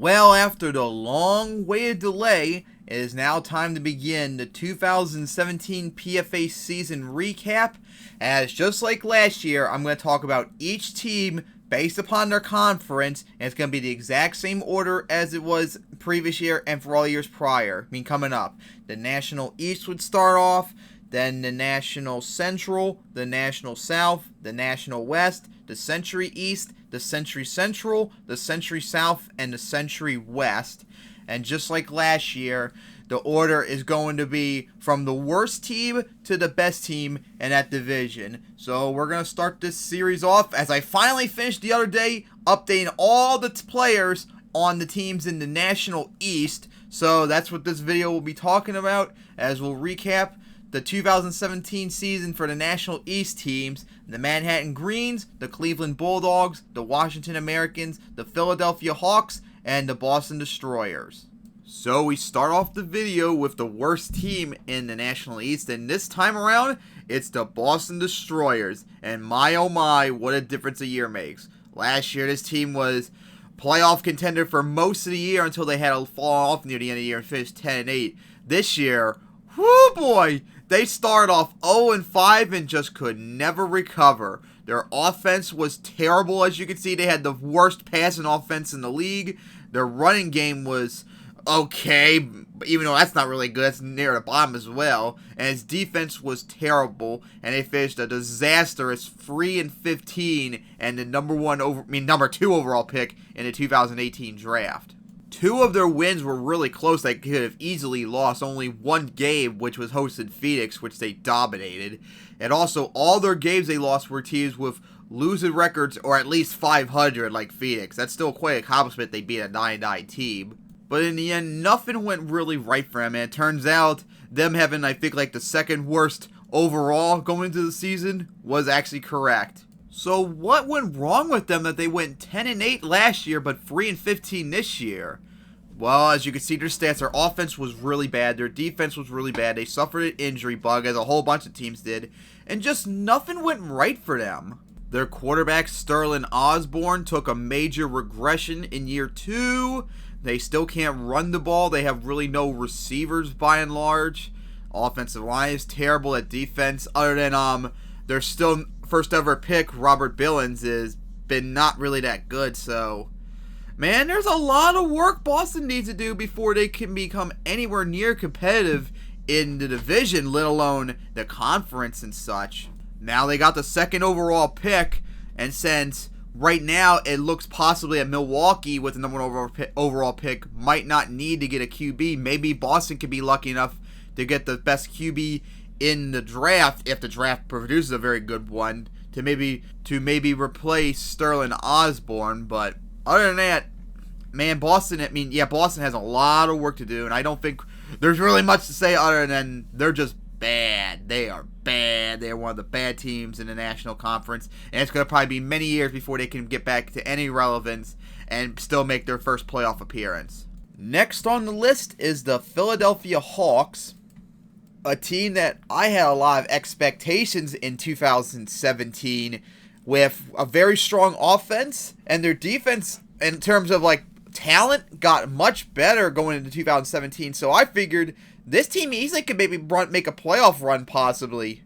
Well, after the long-awaited delay, it is now time to begin the 2017 PFA season recap. As just like last year, I'm going to talk about each team based upon their conference, and it's going to be the exact same order as it was previous year and for all years prior. Coming up, the National East would start off, then the National Central, the National South, the National West, the Century East, the Century Central, the Century South, and the Century West. And just like last year, the order is going to be from the worst team to the best team in that division. So we're going to start this series off as I finally finished the other day updating all the players on the teams in the National East. So that's what this video will be talking about, as we'll recap the 2017 season for the National East teams: the Manhattan Greens, the Cleveland Bulldogs, the Washington Americans, the Philadelphia Hawks, and the Boston Destroyers. So we start off the video with the worst team in the National East, and this time around, it's the Boston Destroyers. And my oh my, what a difference a year makes. Last year, this team was playoff contender for most of the year until they had to fall off near the end of the year and finish 10-8. This year, whoo boy, they started off 0-5 and just could never recover. Their offense was terrible, as you can see. They had the worst passing offense in the league. Their running game was okay, even though that's not really good. It's near the bottom as well. And his defense was terrible, and they finished a disastrous 3-15 and the number 2 overall pick in the 2018 draft. Two of their wins were really close. They could have easily lost. Only one game, which was hosted Phoenix, which they dominated. And also, all their games they lost were teams with losing records or at least 500 like Phoenix. That's still quite an accomplishment. They beat a 9-9 team. But in the end, nothing went really right for them. And it turns out them having, I think, like the second worst overall going into the season was actually correct. So what went wrong with them that they went 10-8 last year but 3-15 this year? Well, as you can see their stats, their offense was really bad, their defense was really bad, they suffered an injury bug as a whole bunch of teams did, and just nothing went right for them. Their quarterback Sterling Osborne took a major regression in year 2. They still can't run the ball, they have really no receivers by and large. Offensive line is terrible at defense, other than their still first ever pick, Robert Billings, has been not really that good. So, man, there's a lot of work Boston needs to do before they can become anywhere near competitive in the division, let alone the conference and such. Now they got the second overall pick, and since right now it looks possibly that Milwaukee with the number 1 overall pick might not need to get a QB, maybe Boston could be lucky enough to get the best QB in the draft, if the draft produces a very good one, to maybe replace Sterling Osborne. But other than that, man, Boston has a lot of work to do, and I don't think there's really much to say other than they're just bad. They are bad. They are one of the bad teams in the National Conference, and it's going to probably be many years before they can get back to any relevance and still make their first playoff appearance. Next on the list is the Philadelphia Hawks, a team that I had a lot of expectations in 2017 with a very strong offense, and their defense in terms of like talent got much better going into 2017. So I figured this team easily could maybe make a playoff run possibly.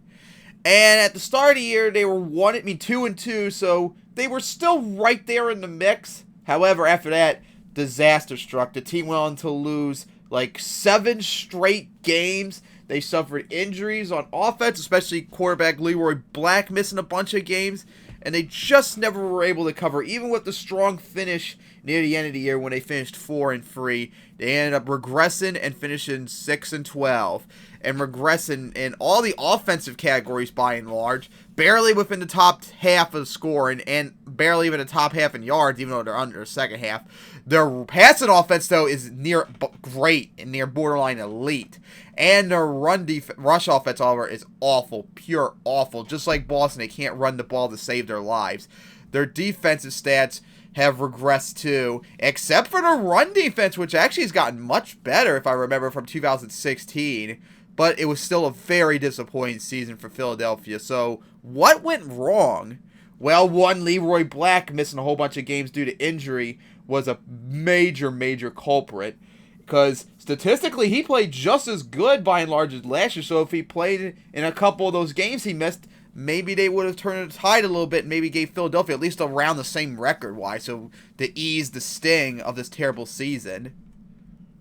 And at the start of the year they were 2-2, so they were still right there in the mix. However, after that, disaster struck. The team went on to lose like 7 straight games. They suffered injuries on offense, especially quarterback Leroy Black missing a bunch of games, and they just never were able to cover. Even with the strong finish near the end of the year when they finished 4-3, they ended up regressing and finishing 6-12, and regressing in all the offensive categories by and large, barely within the top half of scoring and barely even the top half in yards, even though they're under the second half. Their passing offense, though, is near great and near borderline elite. And their rush offense, however, is awful, pure awful. Just like Boston, they can't run the ball to save their lives. Their defensive stats have regressed too, except for the run defense, which actually has gotten much better, if I remember, from 2016. But it was still a very disappointing season for Philadelphia. So, what went wrong? Well, one, Leroy Black missing a whole bunch of games due to injury was a major culprit. Because statistically, he played just as good by and large as last year. So if he played in a couple of those games he missed, maybe they would have turned the tide a little bit and maybe gave Philadelphia at least around the same record-wise. So to ease the sting of this terrible season.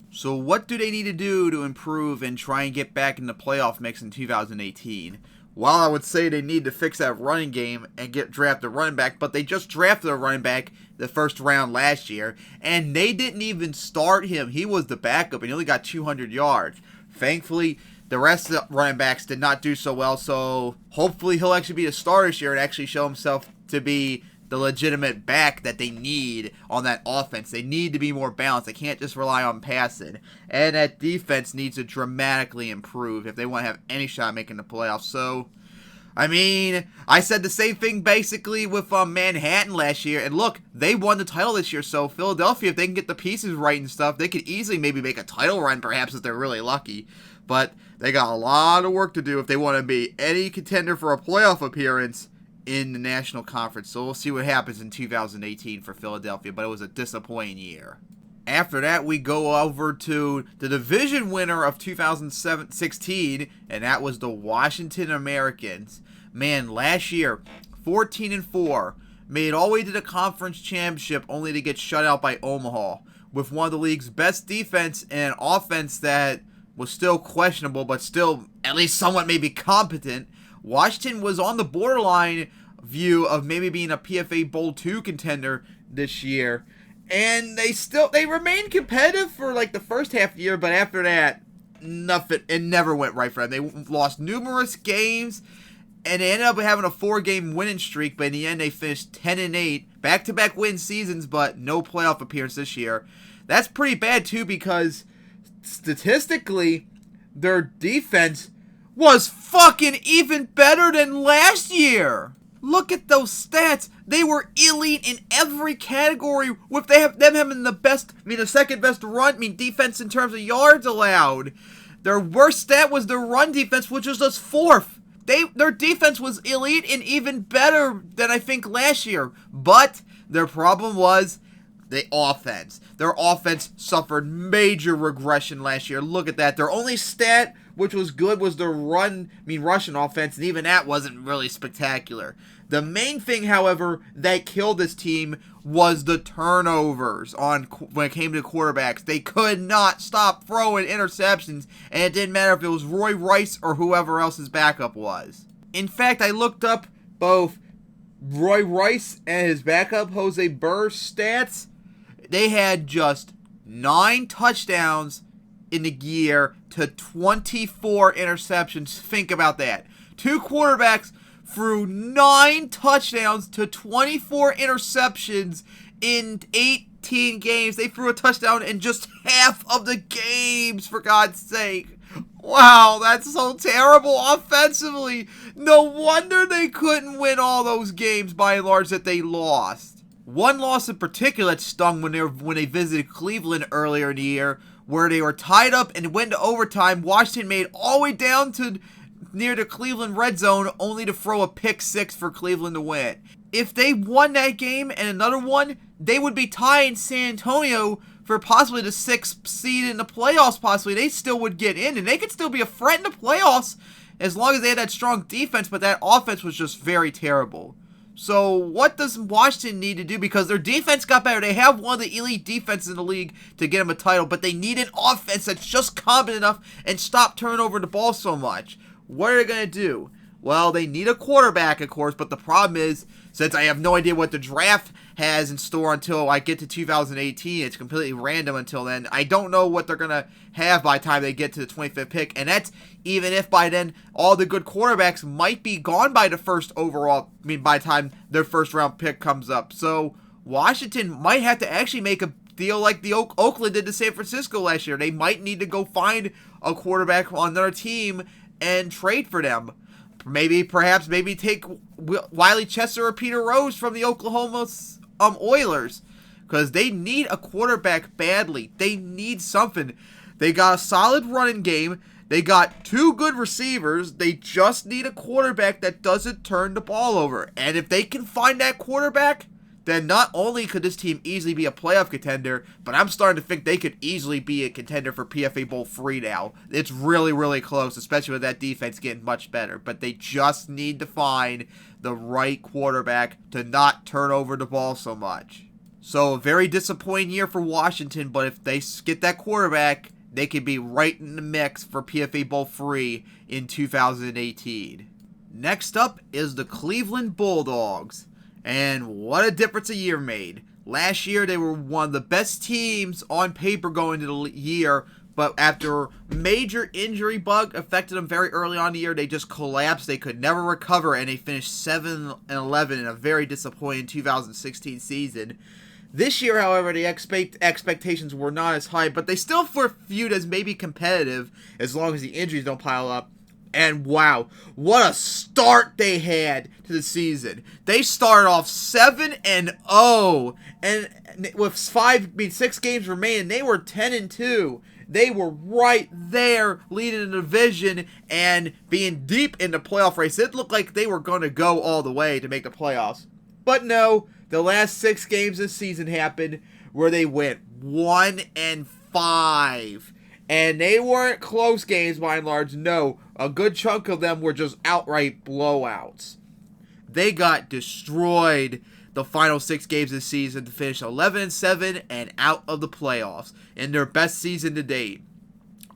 So what do they need to do to improve and try and get back in the playoff mix in 2018? Well, I would say they need to fix that running game and draft a running back, but they just drafted a running back the first round last year, and they didn't even start him. He was the backup, and he only got 200 yards. Thankfully, the rest of the running backs did not do so well, so hopefully he'll actually be a starter this year and actually show himself to be the legitimate back that they need on that offense. They need to be more balanced. They can't just rely on passing. And that defense needs to dramatically improve if they want to have any shot at making the playoffs. So, I mean, I said the same thing basically with Manhattan last year. And look, they won the title this year. So, Philadelphia, if they can get the pieces right and stuff, they could easily maybe make a title run, perhaps, if they're really lucky. But they got a lot of work to do if they want to be any contender for a playoff appearance in the National Conference. So we'll see what happens in 2018 for Philadelphia, but it was a disappointing year. After that, we go over to the division winner of 2016, and that was the Washington Americans. Man, last year, 14-4, made it all the way to the conference championship only to get shut out by Omaha, with one of the league's best defense and an offense that was still questionable, but still at least somewhat maybe competent. Washington was on the borderline view of maybe being a PFA Bowl 2 contender this year. And they remained competitive for like the first half of the year, but after that, nothing, it never went right for them. They lost numerous games, and they ended up having a 4-game winning streak, but in the end they finished 10-8, back-to-back win seasons, but no playoff appearance this year. That's pretty bad too, because statistically, their defense was fucking even better than last year. Look at those stats. They were elite in every category, with them having the second best run, defense in terms of yards allowed. Their worst stat was their run defense, which was just 4th. Their defense was elite and even better than I think last year. But their problem was the offense. Their offense suffered major regression last year. Look at that. Their only stat which was good was their rushing offense, and even that wasn't really spectacular. The main thing, however, that killed this team was the turnovers when it came to quarterbacks. They could not stop throwing interceptions, and it didn't matter if it was Roy Rice or whoever else his backup was. In fact, I looked up both Roy Rice and his backup, Jose Burr's stats. They had just 9 touchdowns in the year to 24 interceptions. Think about that. 2 quarterbacks threw 9 touchdowns to 24 interceptions in 18 games. They threw a touchdown in just half of the games, for God's sake. Wow, that's so terrible offensively. No wonder they couldn't win all those games by and large that they lost. One loss in particular that stung when they visited Cleveland earlier in the year, where they were tied up and went to overtime. Washington made all the way down to near the Cleveland red zone, only to throw a pick 6 for Cleveland to win. If they won that game and another one, they would be tying San Antonio for possibly the 6th seed in the playoffs. Possibly they still would get in, and they could still be a threat in the playoffs as long as they had that strong defense, but that offense was just very terrible. So what does Washington need to do? Because their defense got better. They have one of the elite defenses in the league to get them a title, but they need an offense that's just competent enough and stop turning over the ball so much. What are they going to do? Well, they need a quarterback, of course, but the problem is, since I have no idea what the draft has in store until I get to 2018, it's completely random until then. I don't know what they're going to have by the time they get to the 25th pick, and that's even if by then all the good quarterbacks might be gone by the first overall, by the time their first round pick comes up. So Washington might have to actually make a deal like the Oakland did to San Francisco last year. They might need to go find a quarterback on their team and trade for them. Perhaps take Wiley Chester or Peter Rose from the Oklahoma Oilers, because they need a quarterback badly. They need something. They got a solid running game. They got 2 good receivers. They just need a quarterback that doesn't turn the ball over. And if they can find that quarterback, then not only could this team easily be a playoff contender, but I'm starting to think they could easily be a contender for PFA Bowl 3 now. It's really, really close, especially with that defense getting much better. But they just need to find the right quarterback to not turn over the ball so much. So a very disappointing year for Washington, but if they get that quarterback, they could be right in the mix for PFA Bowl 3 in 2018. Next up is the Cleveland Bulldogs. And what a difference a year made. Last year, they were one of the best teams on paper going into the year, but after major injury bug affected them very early on in the year, they just collapsed. They could never recover, and they finished 7-11 in a very disappointing 2016 season. This year, however, the expectations were not as high, but they still were viewed as maybe competitive as long as the injuries don't pile up. And wow, what a start they had to the season. They started off 7-0, and with 6 games remaining, they were 10-2. They were right there leading the division and being deep in the playoff race. It looked like they were going to go all the way to make the playoffs. But no, the last 6 games this season happened where they went 1-5. And they weren't close games by and large. No, a good chunk of them were just outright blowouts. They got destroyed the final 6 games this season to finish 11-7 and out of the playoffs in their best season to date.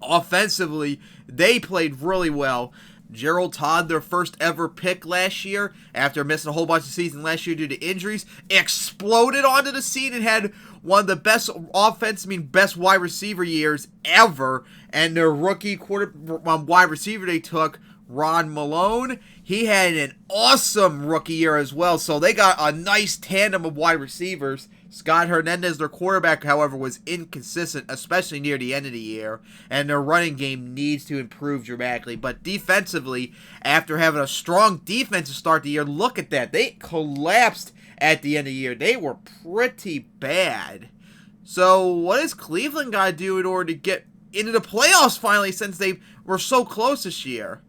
Offensively, they played really well. Gerald Todd, their first ever pick last year, after missing a whole bunch of season last year due to injuries, exploded onto the scene and had one of the best best wide receiver years ever. And their rookie wide receiver they took, Ron Malone, he had an awesome rookie year as well. So they got a nice tandem of wide receivers. Scott Hernandez, their quarterback, however, was inconsistent, especially near the end of the year, and their running game needs to improve dramatically. But defensively, after having a strong defense to start the year, look at that. They collapsed at the end of the year. They were pretty bad. So what does Cleveland got to do in order to get into the playoffs finally, since they were so close this year?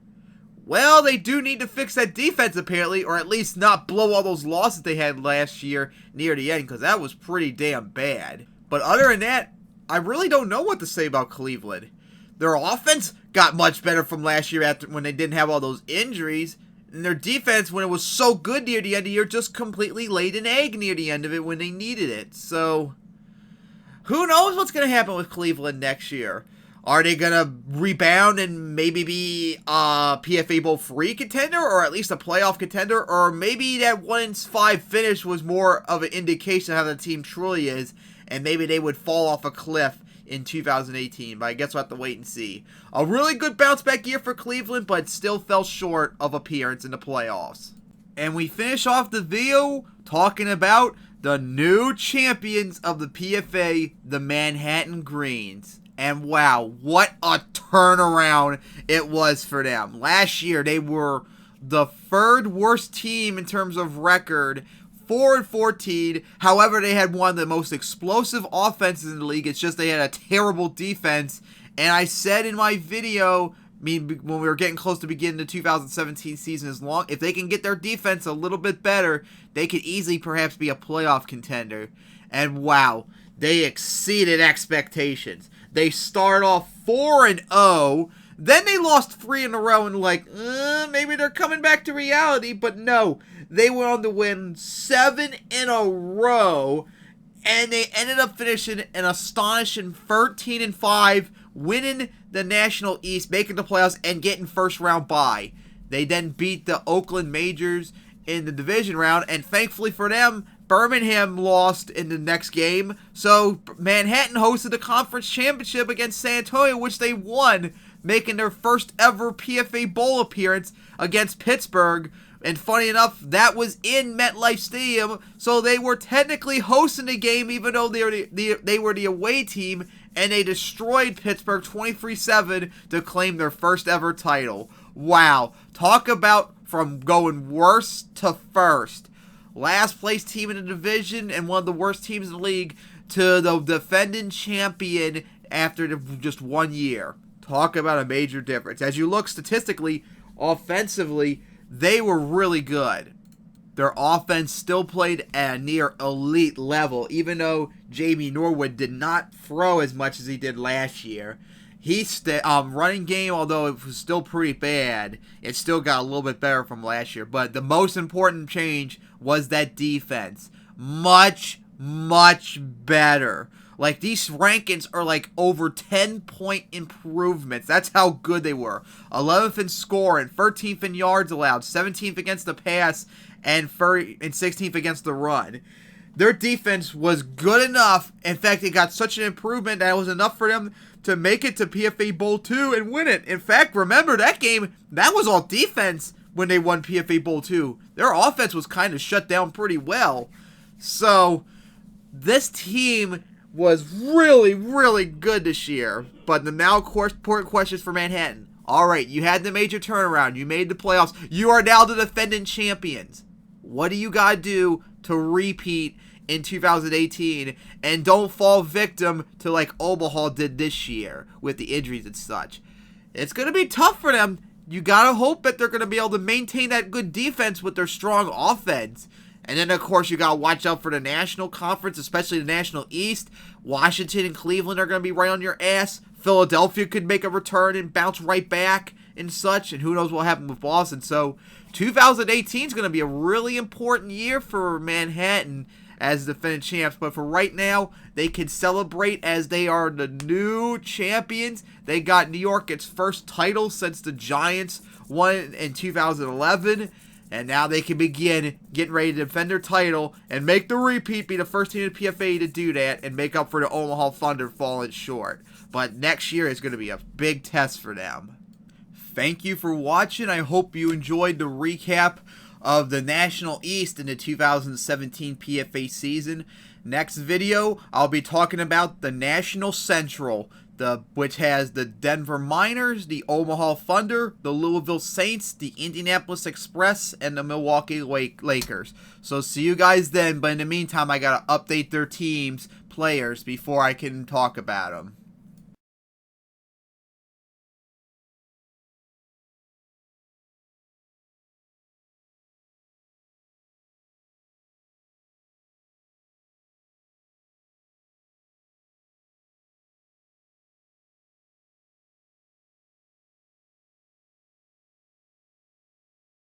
Well, they do need to fix that defense, apparently, or at least not blow all those losses they had last year near the end, because that was pretty damn bad. But other than that, I really don't know what to say about Cleveland. Their offense got much better from last year when they didn't have all those injuries, and their defense, when it was so good near the end of the year, just completely laid an egg near the end of it when they needed it. So, who knows what's going to happen with Cleveland next year? Are they going to rebound and maybe be a PFA Bowl 3 contender, or at least a playoff contender? Or maybe that 1-5 finish was more of an indication of how the team truly is, and maybe they would fall off a cliff in 2018. But I guess we'll have to wait and see. A really good bounce back year for Cleveland, but still fell short of appearance in the playoffs. And we finish off the video talking about the new champions of the PFA, the Manhattan Greens. And wow, what a turnaround it was for them. Last year, they were the 3rd worst team in terms of record, 4-14. However, they had one of the most explosive offenses in the league. It's just they had a terrible defense. And I said in my video, when we were getting close to beginning the 2017 season, if they can get their defense a little bit better, they could easily perhaps be a playoff contender. And wow, they exceeded expectations. They start off 4-0, then they lost 3 in a row, and maybe they're coming back to reality, but no, they went on to win 7 in a row, and they ended up finishing an astonishing 13-5, winning the National East, making the playoffs, and getting first round bye. They then beat the Oakland Majors in the division round, and thankfully for them, Birmingham lost in the next game, so Manhattan hosted the conference championship against San Antonio, which they won, making their first ever PFA Bowl appearance against Pittsburgh. And funny enough, that was in MetLife Stadium, so they were technically hosting the game even though they were the away team, and they destroyed Pittsburgh 23-7 to claim their first ever title. Wow, talk about from going worst to first. Last place team in the division and one of the worst teams in the league to the defending champion after just 1 year. Talk about a major difference. As you look statistically, offensively, they were really good. their offense still played at a near elite level, even though Jamie Norwood did not throw as much as he did last year. He's running game, although it was still pretty bad, it still got a little bit better from last year. But the most important change was that defense. Much better. Like, these rankings are like over 10-point improvements. That's how good they were. 11th in scoring, 13th in yards allowed, 17th against the pass, and 16th against the run. Their defense was good enough. In fact, it got such an improvement that it was enough for them to make it to PFA Bowl 2 and win it. In fact, remember that game, that was all defense when they won PFA Bowl 2. Their offense was kind of shut down pretty well. So, this team was really good this year. But the now important questions for Manhattan. Alright, you had the major turnaround. You made the playoffs. You are now the defending champions. What do you got to do to repeat in 2018 and don't fall victim to like Omaha did this year with the injuries and such? It's going to be tough for them. You got to hope that they're going to be able to maintain that good defense with their strong offense. And then, of course, you got to watch out for the National Conference, especially the National East. Washington and Cleveland are going to be right on your ass. Philadelphia could make a return and bounce right back and such. And who knows what will happen with Boston. So, 2018 is going to be a really important year for Manhattan as defending champs. But for right now, they can celebrate as they are the new champions. They got New York its first title since the Giants won in 2011. And now they can begin getting ready to defend their title and make the repeat, be the first team in PFA to do that, and make up for the Omaha Thunder falling short. But next year is going to be a big test for them. Thank you for watching. I hope you enjoyed the recap of the National East in the 2017 PFA season. Next video, I'll be talking about the National Central, which has the Denver Miners, the Omaha Thunder, the Louisville Saints, the Indianapolis Express, and the Milwaukee Lakers. So see you guys then, but in the meantime, I gotta update their teams, players, before I can talk about them.